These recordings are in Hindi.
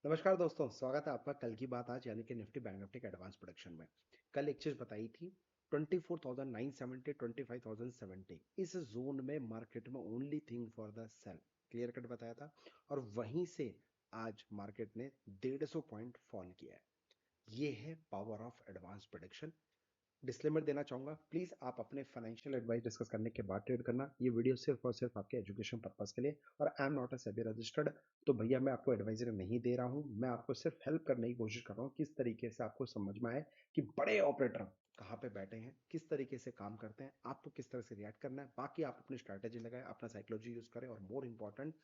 नमस्कार दोस्तों, स्वागत है आपका कल की बात आज यानी कि निफ्टी बैंक निफ्टी के एडवांस प्रोडक्शन में। कल एक चीज बताई थी 24,970 25,070 इस जोन में मार्केट में only thing for the sale clear cut बताया था। और वहीं से आज मार्केट ने 150 पॉइंट फॉल किया है। ये है power of advance production. Disclaimer देना चाहूंगा, प्लीज आप अपने फाइनेंशियल एडवाइस डिस्कस करने के बाद ट्रेड करना। ये वीडियो सिर्फ और सिर्फ आपके एजुकेशन पर्पस के लिए और I am not a SEBI registered. तो भैया मैं आपको एडवाइजरी नहीं दे रहा हूं, मैं आपको सिर्फ हेल्प करने की कोशिश कर रहा हूं किस तरीके से आपको समझ में आए कि बड़े ऑपरेटर कहाँ पे बैठे हैं, किस तरीके से काम करते हैं, आपको किस तरह से रिएक्ट करना है। बाकी आप अपनी स्ट्रैटेजी लगाएं, अपना साइकोलॉजी यूज करें और मोर इंपॉर्टेंट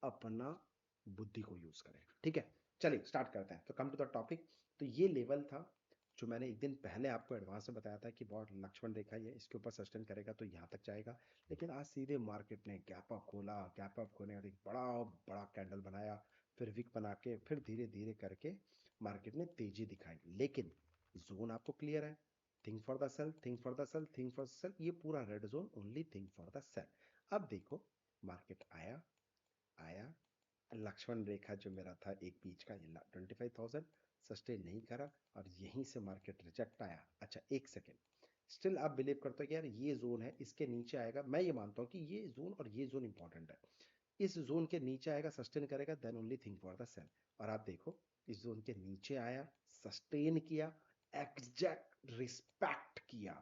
अपना बुद्धि को यूज करें। ठीक है, चलिए स्टार्ट करते हैं। तो कम टू द टॉपिक। तो ये लेवल था जो मैंने एक दिन पहले आपको एडवांस में बताया था कि बहुत लक्ष्मण रेखा ये इसके ऊपर सस्टेन करेगा तो यहाँ तक जाएगा। लेकिन आज सीधे मार्केट ने गैप अप खोला, गैप अप खोलने का एक बड़ा बड़ा कैंडल बनाया, फिर विक बना के फिर धीरे धीरे करके मार्केट ने तेजी दिखाई। लेकिन जोन आपको क्लियर है, think for the sale, think for the sale, think for the sale, ये पूरा red zone only think for the sale. अब देखो मार्केट आया आया, लक्ष्मण रेखा जो मेरा था एक बीच का ये 25,000 सस्टेन नहीं करा और यहीं से मार्केट रिजेक्ट आया। अच्छा एक सेकेंड, स्टिल आप बिलीव करते हो कि यार ये जोन है इसके नीचे आएगा। मैं ये मानता हूँ कि ये जोन और ये जोन इंपॉर्टेंट है। इस जोन के नीचे आएगा, सस्टेन करेगा, then only think for the sale. और आप देखो इस जोन के नीचे आया, सस्टेन किया, एग्जैक्ट रिस्पेक्ट किया।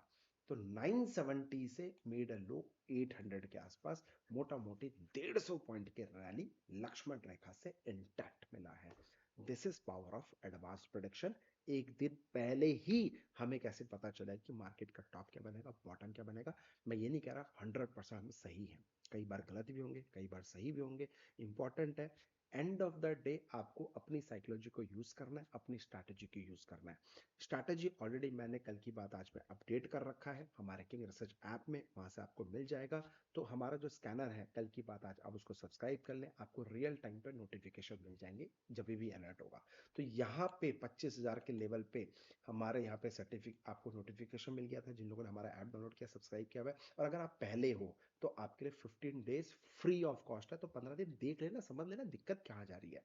तो 970 से मेड अ लो 800 के आसपास, मोटा मोटी 150 पॉइंट के रैली लक्ष्मण रेखा से इंटैक्ट मिला है। This is power of advance prediction. एक दिन पहले ही हमें कैसे पता चला कि मार्केट का टॉप क्या बनेगा, बॉटम क्या बनेगा। मैं ये नहीं कह रहा 100% हम सही है, कई बार गलत भी होंगे, कई बार सही भी होंगे। इंपॉर्टेंट है एंड ऑफ द डे आपको अपनी साइकोलॉजी को यूज करना है, अपनी स्ट्रैटेजी को यूज करना है। स्ट्रैटेजी ऑलरेडी मैंने कल की बात आज में अपडेट कर रखा है हमारे किंग रिसर्च ऐप में, वहां से आपको मिल जाएगा। तो हमारा जो स्कैनर है कल की बात आज, आप उसको सब्सक्राइब कर लें, आपको रियल टाइम पे नोटिफिकेशन मिल जाएंगे जब भी अलर्ट होगा। तो यहाँ पे 25,000 के लेवल पे हमारे यहाँ पे सर्टिफिकेट आपको नोटिफिकेशन मिल गया था जिन लोगों ने हमारा ऐप डाउनलोड किया, सब्सक्राइब किया हुआ है। और अगर आप पहले हो तो आपके लिए 15 डेज फ्री ऑफ कॉस्ट है। तो 15 दिन देख लेना, समझ लेना दिक्कत कहाँ जा रही है।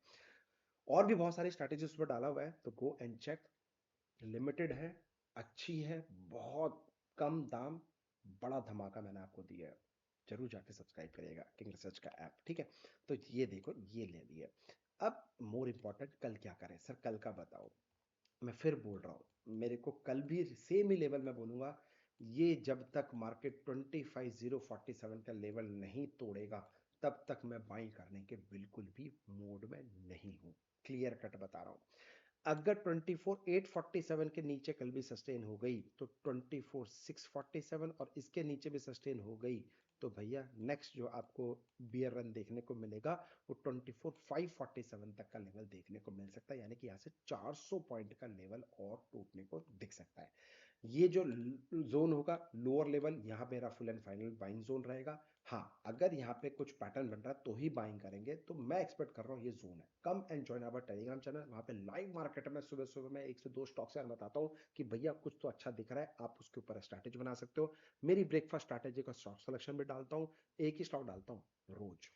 और भी बहुत सारी स्ट्रैटेजी उस पर डाला हुआ है, तो गो एंड चेक। लिमिटेड है, अच्छी है, बहुत कम दाम, बड़ा धमाका मैंने आपको दिया है। जरूर जाके सब्सक्राइब करिएगा किंग रिसर्च का ऐप। ठीक है, तो ये देखो ये ले लिए। अब मोर इंपॉर्टेंट कल क्या करें सर, कल का बताओ। मैं फिर बोल रहा हूँ, मेरे को कल भी सेम ही लेवल में बोलूंगा। ये जब तक मार्केट 25,047 का लेवल नहीं तोड़ेगा तब तक मैं बाई करने के बिल्कुल भी मूड में नहीं हूं। क्लियर कट बता रहा हूं। अगर 24,847 के नीचे कल भी सस्टेन हो गई तो 24,647 और इसके नीचे भी सस्टेन हो गई तो भैया नेक्स्ट जो आपको बियर रन देखने को मिलेगा वो 24,547 तक का लेवल देखने को मिल सकता है। यानी कि यहाँ से 400 पॉइंट का लेवल और टूटने को दिख सकता है। ये जो जोन होगा लोअर लेवल, यहाँ पे मेरा full and final buying zone रहेगा। हाँ, अगर यहाँ पे कुछ पैटर्न बन रहा है तो ही बाइंग करेंगे। तो मैं एक्सपेक्ट कर रहा हूँ ये जोन है। Come and join our Telegram channel, वहाँ पे लाइव मार्केट में सुबह सुबह मैं एक से दो स्टॉक्स यार बताता हूँ कि भैया कुछ तो अच्छा दिख रहा है, आप उसके ऊपर स्ट्रैटेजी बना सकते हो। मेरी ब्रेकफास्ट स्ट्रैटेजी का स्टॉक सिलेक्शन भी डालता हूँ, एक ही स्टॉक डालता हूँ रोज,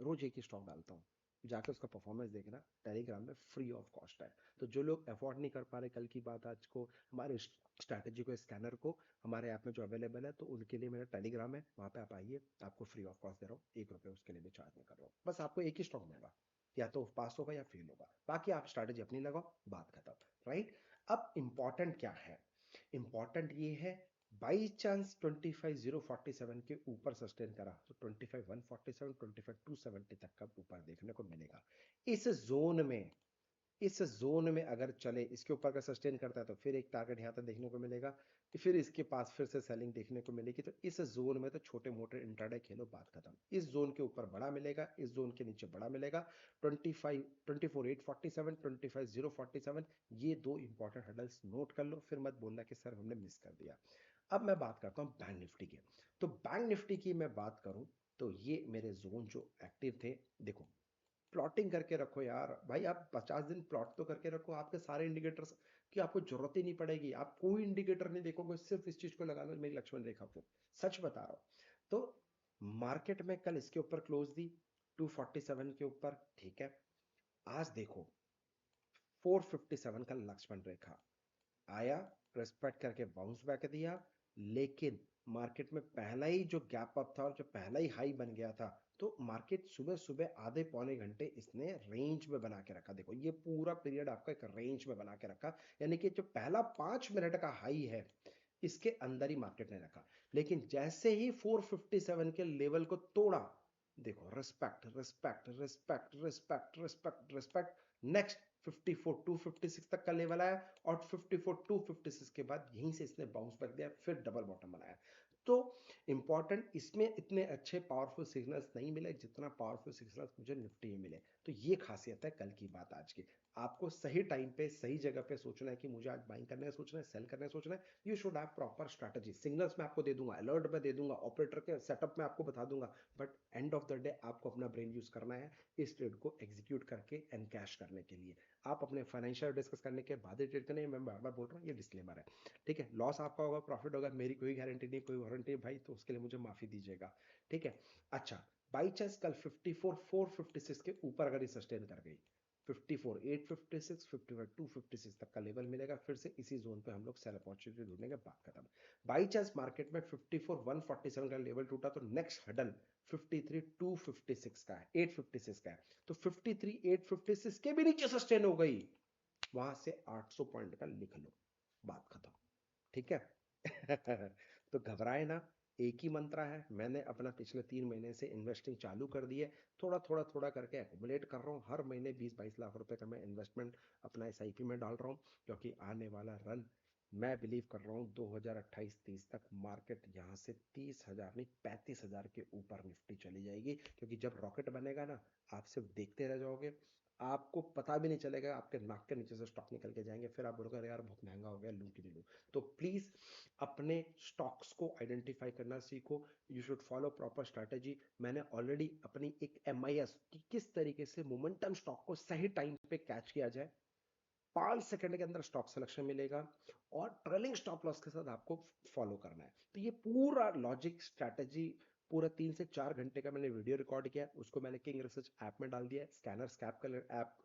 रोज एक ही स्टॉक डालता हूँ। जाकर उसका परफॉर्मेंस देखना, टेलीग्राम में फ्री ऑफ कॉस्ट है। तो जो लोग अफोर्ड नहीं कर पा रहे कल की बात आज को हमारे स्ट्रैटेजी को, स्कैनर को हमारे ऐप में जो अवेलेबल है, तो उनके लिए मेरा टेलीग्राम है, वहाँ पे आप आइए, आपको फ्री ऑफ कॉस्ट दे रहा हूँ, ₹1 उसके लिए भी चार्ज नहीं कर रहा हूँ। बस आपको एक ही स्टॉक दूंगा, या तो पास होगा या फेल होगा, बाकी आप स्ट्रैटेजी अपनी लगाओ, बात खत्म। राइट। अब इंपॉर्टेंट क्या है, इंपॉर्टेंट ये है बाई चांस 25,047 के ऊपर सस्टेन करा तो 25,147 25,270 तक का ऊपर देखने को मिलेगा। इस जोन में, इस जोन में अगर चले, इसके ऊपर का सस्टेन करता है तो फिर एक टारगेट यहाँ तक देखने को मिलेगा, फिर इसके पास फिर से सेलिंग देखने को मिलेगी। तो इस जोन में तो छोटे मोटे इंट्राडे खेलो, बात खत्म। इस जोन के ऊपर बड़ा मिलेगा, इस जोन के नीचे बड़ा मिलेगा। 24,847 25,047, ये दो इंपॉर्टेंट हडल्स नोट कर लो, फिर मत बोलना कि सर हमने मिस कर दिया। अब मैं बात करता हूँ बैंक निफ्टी की। तो बैंक निफ्टी की मैं बात करूं तो ये मेरे जोन जो एक्टिव थे, देखो प्लॉटिंग करके रखो यार भाई, आप 50 दिन प्लॉट तो करके रखो, आपके सारे इंडिकेटर्स की आपको जरूरत ही नहीं पड़ेगी, आप कोई इंडिकेटर नहीं देखोगे, सिर्फ इस चीज को लगा लो मेरी लक्ष्मण रेखा को। सच बता रहा हूं। तो मार्केट में कल इसके ऊपर क्लोज दी 247 के ऊपर, ठीक है। आज देखो 457 का लक्ष्मण रेखा आया, रिस्पेक्ट करके बाउंस बैक दिया, लेकिन मार्केट में पहला ही जो गैप अप था और जो पहला ही हाई बन गया था, तो मार्केट सुबह सुबह आधे पौने घंटे इसने रेंज में बना के रखा। देखो ये पूरा पीरियड आपका एक रेंज में बना के रखा, यानी कि जो पहला 5 मिनट का हाई है इसके अंदर ही मार्केट ने रखा। लेकिन जैसे ही 457 के लेवल को तोड़ा, देखो respect respect respect respect respect respect, next 54 256 तक का लेवल आया और 54 256 के बाद यहीं से इसने बाउंस बैक दिया, फिर डबल बॉटम बनाया। तो इंपॉर्टेंट इसमें इतने अच्छे पावरफुल सिग्नल्स नहीं मिले जितना पावरफुल सिग्नल्स मुझे निफ्टी में मिले। तो ये खासियत है कल की बात आज की। आपको सही टाइम पे सही जगह पे सोचना है कि मुझे आज बाइंग करना है, सोचना है सेल करना है, सोचना है। You should have proper strategy. Signals मैं आपको दे दूंगा, अलर्ट में दे दूंगा, ऑपरेटर के सेटअप में आपको बता दूंगा, but end of the day आपको अपना ब्रेन यूज करना है इस ट्रेड को एग्जीक्यूट करके एनकैश करने के लिए। आप अपने फाइनेंशियल डिस्कस करने के बाद ही ट्रेड करने, मैं बार बार बोल रहा हूँ, ये डिस्क्लेमर है, ठीक है। लॉस आपका होगा, प्रॉफिट होगा, मेरी कोई गारंटी नहीं, कोई वारंटी भाई, तो उसके लिए मुझे माफी दीजिएगा, ठीक है। अच्छा, बाई चांस कल 54 456 के ऊपर अगर ये सस्टेन कर गई, 54 856 55 256 तक का लेवल मिलेगा, फिर से इसी जोन पे हम लोग सेल अपॉर्चुनिटी ढूंढने के बाद खत्म। बाई चांस मार्केट में 54 147 का लेवल टूटा, तो नेक्स्ट हडल 53 256 का है, 856 का है। तो 53 856 के भी नीचे सस्टेन हो गई, वहां से 800 पॉइंट का लिख लो, बात खत्म, ठीक है। तो घबराए ना, एक ही मंत्र है। मैंने अपना पिछले 3 महीने से इन्वेस्टिंग चालू कर दी है, थोड़ा थोड़ा थोड़ा करके एक्यूमुलेट कर रहा हूँ। हर महीने 20-22 लाख रुपए का मैं इन्वेस्टमेंट अपना एसआईपी में डाल रहा हूँ, क्योंकि आने वाला रन मैं बिलीव कर रहा हूँ 2028-30 तक मार्केट यहाँ से 30,000 नहीं 35,000 के ऊपर निफ्टी चली जाएगी। क्योंकि जब रॉकेट बनेगा ना, आप सिर्फ देखते रह जाओगे, आपको पता भी नहीं चलेगा, आपके नाक के नीचे से स्टॉक निकल के जाएंगे, फिर आप बोलोगे अरे यार बहुत महंगा हो गया, लूं कि नहीं लूं। तो प्लीज अपने स्टॉक्स को आइडेंटिफाई करना सीखो। You should follow proper strategy. मैंने ऑलरेडी अपनी एक MIS कि किस तरीके से मोमेंटम स्टॉक को सही टाइम पे कैच किया जाए, 5 सेकंड के अंदर स्टॉक सिलेक्शन मिलेगा और ट्रेलिंग स्टॉप लॉस के साथ आपको फॉलो करना है। तो ये पूरा लॉजिक स्ट्रैटेजी पूरा 3 से 4 घंटे का मैंने वीडियो रिकॉर्ड किया, उसको मैंने किंग रिसर्च ऐप में डाल दिया है। स्कैनर स्कैप का ऐप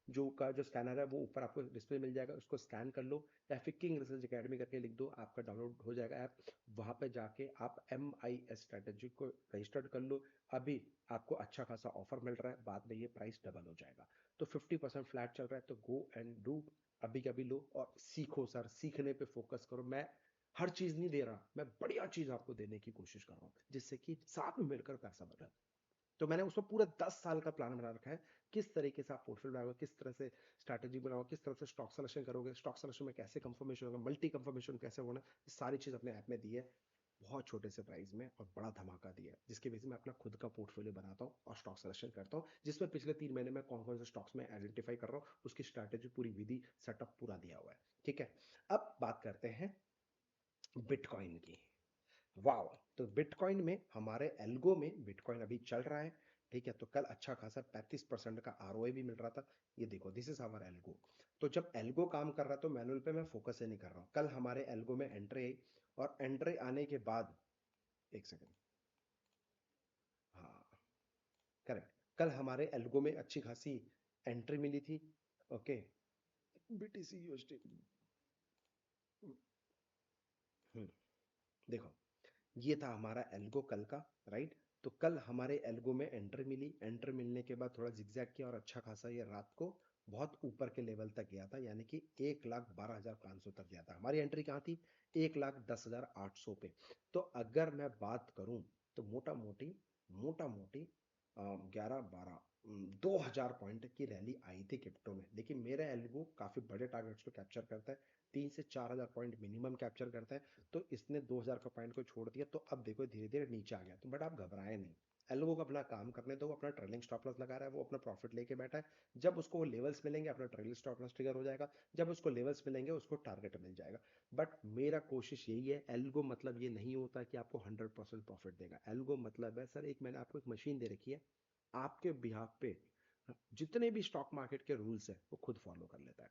जो स्कैनर है वो ऊपर आपको डिस्प्ले मिल जाएगा, उसको स्कैन कर लो, या फिर किंग रिसर्च अकेडमी करके लिख दो, आपका डाउनलोड हो जाएगा ऐप। वहां पे जाके आप MIS स्ट्रैटेजी को रजिस्टर्ड कर लो। अभी आपको अच्छा खासा ऑफर मिल रहा है, बाद में ये प्राइस डबल हो जाएगा। तो 50% फ्लैट चल रहा है, तो गो एंड डू, अभी कभी लो और सीखो सर, सीखने पे फोकस करो। मैं हर चीज नहीं दे रहा, मैं बढ़िया चीज आपको देने की कोशिश कर रहा हूँ, जिससे कि साथ में मिलकर पैसा बढ़े। तो मैंने उसको पूरा 10 साल का प्लान बना रखा है, किस तरीके से आप पोर्टफोलियो बनाओगे, किस तरह से स्ट्रैटेजी बनाओगे, किस तरह से स्टॉक सिलेक्शन करोगे, स्टॉक सिलेक्शन में कैसे कंफर्मेशन होगा, मल्टी कंफर्मेशन कैसे होना, सारी चीज अपने ऐप में दी है, बहुत छोटे से प्राइस में और बड़ा धमाका दिया है, जिसके बेसिस में अपना खुद का पोर्टफोलियो बनाता हूँ और स्टॉक सिलेक्शन करता हूँ, जिसमें पिछले 3 महीने में कौन कौन से स्टॉक्स में आइडेंटिफाई कर रहा हूँ, उसकी स्ट्रैटेजी पूरी विधि सेटअप पूरा दिया हुआ है, ठीक है। अब बात करते हैं बिटकॉइन की। वाओ, तो बिटकॉइन में हमारे एल्गो में बिटकॉइन अभी चल रहा है, ठीक है। तो कल अच्छा खासा 35% का ROI भी मिल रहा था। ये देखो, दिस इज आवर एल्गो। तो जब एल्गो काम कर रहा है तो मैनुअल पे मैं फोकस ही नहीं कर रहा हूँ। कल हमारे एल्गो में एंट्री आई, और एंट्री आने के बाद, एक सेकेंड, हाँ करेक्ट, कल हमारे एल्गो में अच्छी खासी एंट्री मिली थी, ओके। BTC USD, देखो ये था हमारा एल्गो कल का, राइट। तो कल हमारे एल्गो में एंट्री मिली, एंट्री मिलने के बाद थोड़ा जिगजैग किया और अच्छा खासा ये रात को बहुत ऊपर के लेवल तक गया था, यानी कि 1,12,500 तक गया था। हमारी एंट्री कहाँ थी? 1,10,800 पे। तो अगर मैं बात करूं तो मोटा मोटी 2,000 पॉइंट की रैली आई थी क्रिप्टो में, लेकिन मेरा एल्गो काफी बड़े टारगेट्स को कैप्चर करता है, 3 से 4 हजार पॉइंट मिनिमम कैप्चर करता है। तो इसने 2,000 का पॉइंट को छोड़ दिया, तो अब देखो धीरे धीरे नीचे आ गया। तो बट आप घबराए नहीं, एल्गो को अपना काम करने दो, वो अपना ट्रेलिंग स्टॉप लॉस लगा रहा है, वो अपना प्रॉफिट लेके बैठा है। जब उसको वो लेवल्स मिलेंगे अपना ट्रेलिंग स्टॉप लॉस ट्रिगर हो जाएगा, जब उसको लेवल्स मिलेंगे उसको टारगेट मिल जाएगा। बट मेरा कोशिश यही है, एल्गो मतलब ये नहीं होता कि आपको 100% प्रॉफिट देगा। एल्गो मतलब है सर, एक मैंने आपको एक मशीन दे रखी है, आपके बिहाफ पे जितने भी स्टॉक मार्केट के रूल्स है वो खुद फॉलो कर लेता है।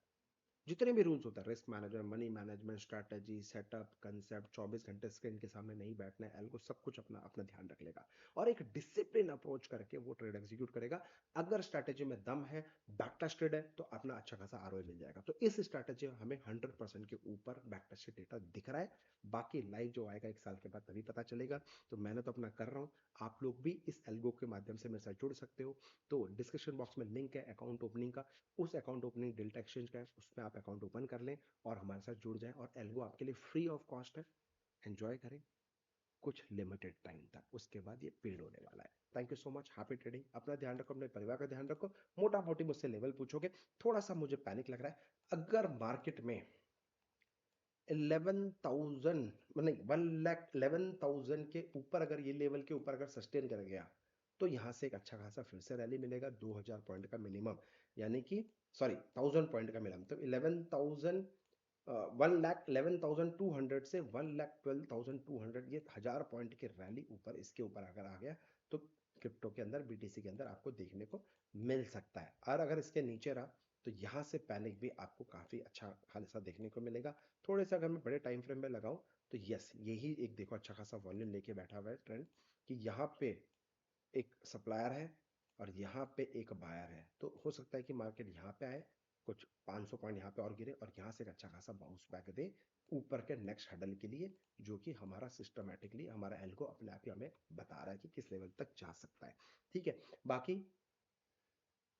जितने भी रूल्स होते हैं, risk management, money management, strategy, setup, concept, 24 घंटे स्क्रीन के सामने नहीं बैठना है, एल्गो सब कुछ अपना अपना ध्यान रख लेगा और एक डिसिप्लिन अप्रोच करके वो ट्रेड एग्जीक्यूट करेगा। अगर स्ट्रैटेजी में दम है, बैक टेस्टेड है, तो अपना अच्छा खासा आरओआई मिल जाएगा। तो इस स्ट्रैटेजी में हमें 100% के ऊपर बैक टेस्टेड डेटा दिख रहा है। बाकी लाइव जो आएगा 1 साल के बाद तभी पता चलेगा। तो मैंने तो अपना कर रहा हूँ, आप लोग भी इस एल्गो के माध्यम से मेरे साथ जुड़ सकते हो। तो डिस्क्रिप्शन बॉक्स में लिंक है अकाउंट ओपनिंग का, उस अकाउंट ओपनिंग डेल्टा एक्सचेंज का है, उसमें आप अकाउंट ओपन कर लें और हमारे साथ जुड़ जाएं। और एल्गो आपके लिए फ्री ऑफ कॉस्ट है, एंजॉय करें कुछ लिमिटेड टाइम तक, उसके बाद ये पेड होने वाला है। Thank you so much, happy trading. अपना ध्यान रखो, अपने परिवार का ध्यान रखो। मोटा मोटी मुझसे लेवल पूछोगे, थोड़ा सा मुझे पैनिक लग रहा है। अगर मार्केट में 11,000 नहीं 1,11,000 के ऊपर, अगर ये लेवल के ऊपर अगर सस्टेन कर गया, तो यहाँ से एक अच्छा खासा फिर से रैली मिलेगा 2,000 पॉइंट का मिनिमम, यानी कि सॉरी 1,000 पॉइंट का मिनिमम। तो 11,000 1,11,200 से 1,12,200, ये 1,000 पॉइंट की रैली ऊपर, इसके ऊपर अगर आ गया तो क्रिप्टो के अंदर, बीटीसी के अंदर आपको देखने को मिल सकता है। और अगर इसके नीचे रहा तो यहाँ से पैनिक भी आपको काफी अच्छा खासा देखने को मिलेगा। थोड़े से अगर मैं बड़े टाइम फ्रेम में लगाऊं तो यस, यही एक देखो अच्छा खासा वॉल्यूम लेके बैठा हुआ है ट्रेंड, कि यहाँ पे एक सप्लायर है और यहाँ पे एक बायर है। तो हो सकता है कि मार्केट यहाँ पे आए, कुछ 500 पॉइंट यहाँ पे और गिरे और यहाँ से एक अच्छा खासा बाउंस बैक दे ऊपर के नेक्स्ट हडल के लिए, जो कि हमारा सिस्टमेटिकली हमारा एल्गो अपने आप ही हमें बता रहा है कि किस लेवल तक जा सकता है। ठीक है, बाकी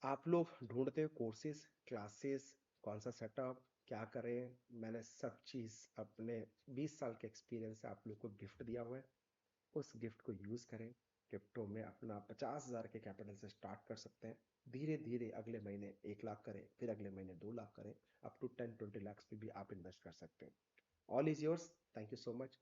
आप लोग ढूंढते हो कोर्सेज, क्लासेस, कौन सा सेटअप, क्या करें, मैंने सब चीज़ अपने 20 साल के एक्सपीरियंस से आप लोग को गिफ्ट दिया हुआ है। उस गिफ्ट को यूज़ करें। क्रिप्टो में अपना 50,000 के कैपिटल से स्टार्ट कर सकते हैं, धीरे धीरे अगले महीने 1 लाख करें, फिर अगले महीने 2 लाख करें, अप टू 10-20 लाख पे भी आप इन्वेस्ट कर सकते हैं। All is yours. Thank you so much.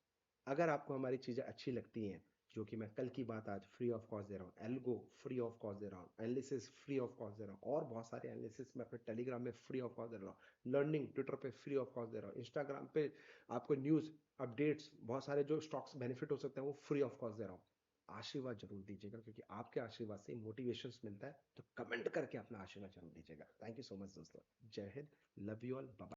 अगर आपको हमारी चीज़ें अच्छी लगती हैं, जो कि मैं कल की बात आज फ्री ऑफ कॉस्ट दे रहा हूँ, एल्गो फ्री ऑफ कॉस्ट दे रहा हूँ, एनालिसिस फ्री ऑफ कॉस्ट दे रहा हूँ, और बहुत सारे एनालिसिस मैं अपने टेलीग्राम में फ्री ऑफ कॉस्ट दे रहा हूँ, लर्निंग ट्विटर पे फ्री ऑफ कॉस्ट दे रहा हूँ, इंस्टाग्राम पे आपको न्यूज़ अपडेट्स, बहुत सारे जो स्टॉक्स बेनिफिट हो सकते हैं वो फ्री ऑफ कॉस्ट दे रहा हूँ। आशीर्वाद जरूर दीजिएगा, क्योंकि आपके आशीर्वाद से मोटिवेशन मिलता है। तो कमेंट करके अपना आशीर्वाद जरूर दीजिएगा। थैंक यू सो मच दोस्तों। जय हिंद, लव यू ऑल, बाय।